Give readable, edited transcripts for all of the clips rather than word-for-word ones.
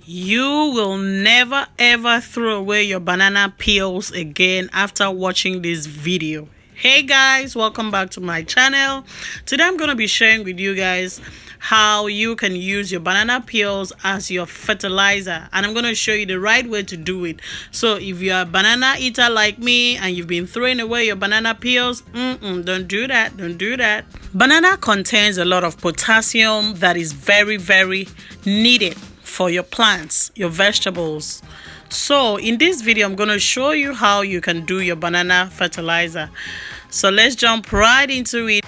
You will never ever throw away your banana peels again after watching this video. Hey guys, welcome back to my channel. Today I'm going to be sharing with you guys how you can use your banana peels as your fertilizer, and I'm going to show you the right way to do it. So if you're a banana eater like me and you've been throwing away your banana peels, don't do that. Banana contains a lot of potassium that is very needed for your plants, your vegetables. So in this video I'm going to show you how you can do your banana fertilizer. So let's jump right into it.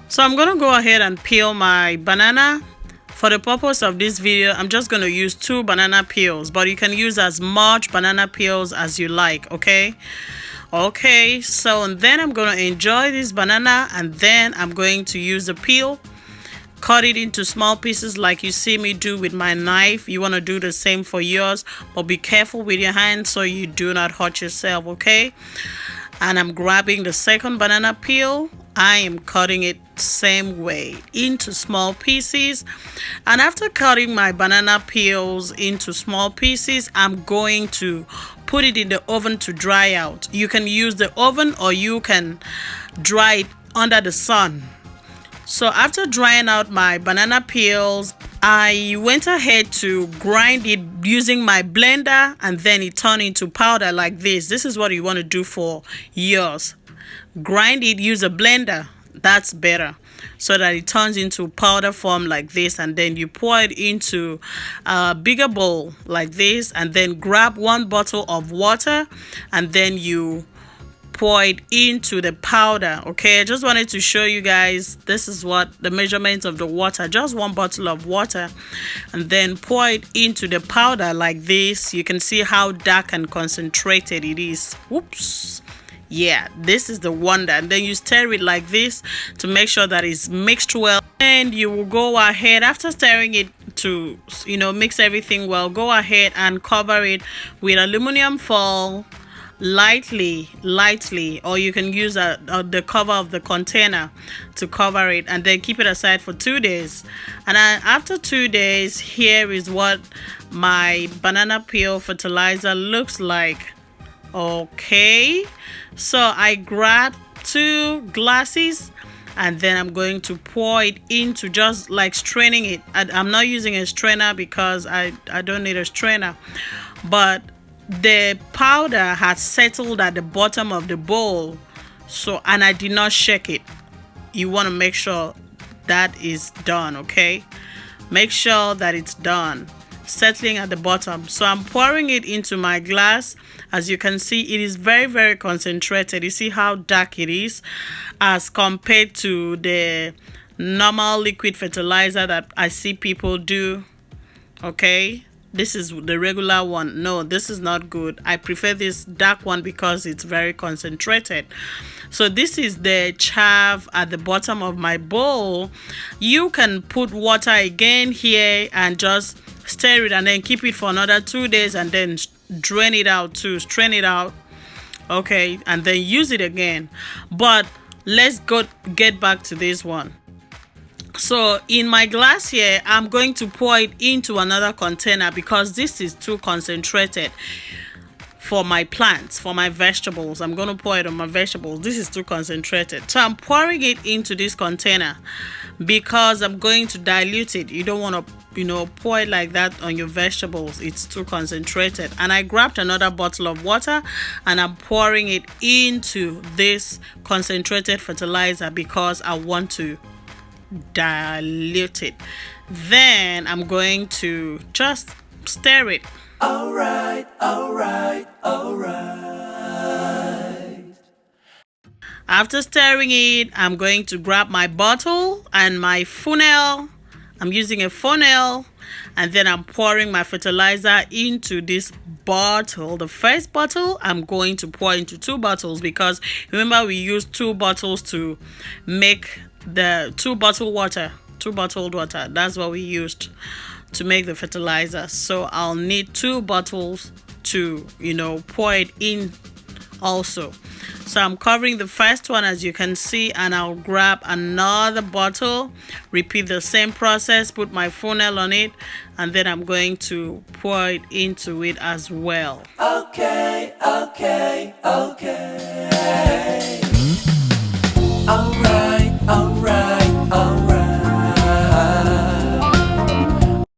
So I'm going to go ahead and peel my banana. For the purpose of this video, I'm just going to use 2 banana peels, but you can use as much banana peels as you like, okay? So then I'm going to enjoy this banana, and then I'm going to use the peel, cut it into small pieces like you see me do with my knife. You want to do the same for yours, but be careful with your hands so you do not hurt yourself, okay? And I'm grabbing the second banana peel. I am cutting it same way into small pieces, and after cutting my banana peels into small pieces, I'm going to put it in the oven to dry out. You can use the oven or you can dry it under the sun. So after drying out my banana peels, I went ahead to grind it using my blender, and then it turned into powder like this. This is what you want to do for yours. Grind it, use a blender. That's better, so that it turns into powder form like this, and then you pour it into a bigger bowl like this, and then grab 1 bottle of water, and then you pour it into the powder. Okay, I just wanted to show you guys, this is what the measurement of the water, just 1 bottle of water, and then pour it into the powder like this. You can see how dark and concentrated it is. Whoops. Yeah, this is the wonder. And then you stir it like this to make sure that it's mixed well, and you will go ahead after stirring it to mix everything well. Go ahead and cover it with aluminum foil lightly, or you can use the cover of the container to cover it, and then keep it aside for 2 days. And after 2 days, here is what my banana peel fertilizer looks like. Okay, so I grabbed 2 glasses, and then I'm going to pour it into, just like straining it. I'm not using a strainer because I don't need a strainer, but the powder has settled at the bottom of the bowl, and I did not shake it. You want to make sure that is done, okay? Make sure that it's done, settling at the bottom. So I'm pouring it into my glass. As you can see, it is very concentrated. You see how dark it is as compared to the normal liquid fertilizer that I see people do. Okay, this is the regular one. No, this is not good. I prefer this dark one because it's very concentrated. So this is the chaff at the bottom of my bowl. You can put water again here and just stir it, and then keep it for another 2 days, and then drain it out too, strain it out, okay, and then use it again. But let's get back to this one. So in my glass here, I'm going to pour it into another container because this is too concentrated for my plants, for my vegetables. I'm going to pour it on my vegetables. This is too concentrated, so I'm pouring it into this container because I'm going to dilute it. You don't want to pour it like that on your vegetables. It's too concentrated. And I grabbed another bottle of water, and I'm pouring it into this concentrated fertilizer because I want to dilute it. Then I'm going to just stir it. All right. After stirring it, I'm going to grab my bottle and my funnel. I'm using a funnel, and then I'm pouring my fertilizer into this bottle. The first bottle I'm going to pour into 2 bottles because remember we used 2 bottles to make the 2 bottled water. That's what we used to make the fertilizer. So I'll need 2 bottles to pour it in also. So I'm covering the first one, as you can see, and I'll grab another bottle, repeat the same process, put my funnel on it, and then I'm going to pour it into it as well. Okay. Alright.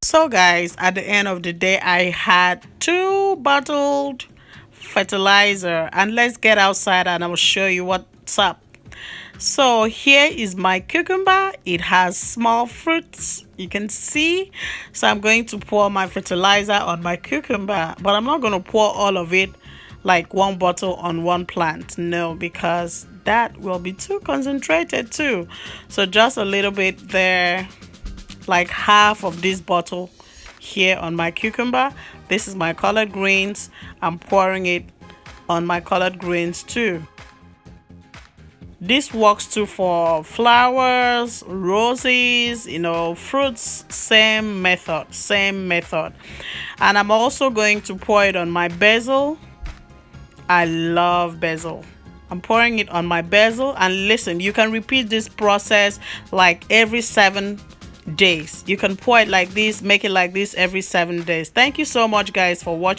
So guys, at the end of the day, I had 2 bottled fertilizer, and let's get outside and I will show you what's up. So here is my cucumber. It has small fruits, you can see. So I'm going to pour my fertilizer on my cucumber, but I'm not going to pour all of it like 1 bottle on 1 plant, no, because that will be too concentrated too. So just a little bit there, like half of this bottle here on my cucumber. This is my collard greens. I'm pouring it on my collard greens too. This works too for flowers, roses, fruits. Same method. And I'm also going to pour it on my basil. I love basil. I'm pouring it on my basil, and listen, you can repeat this process like every 7 days. You can pour it like this, make it like this every 7 days. Thank you so much guys for watching.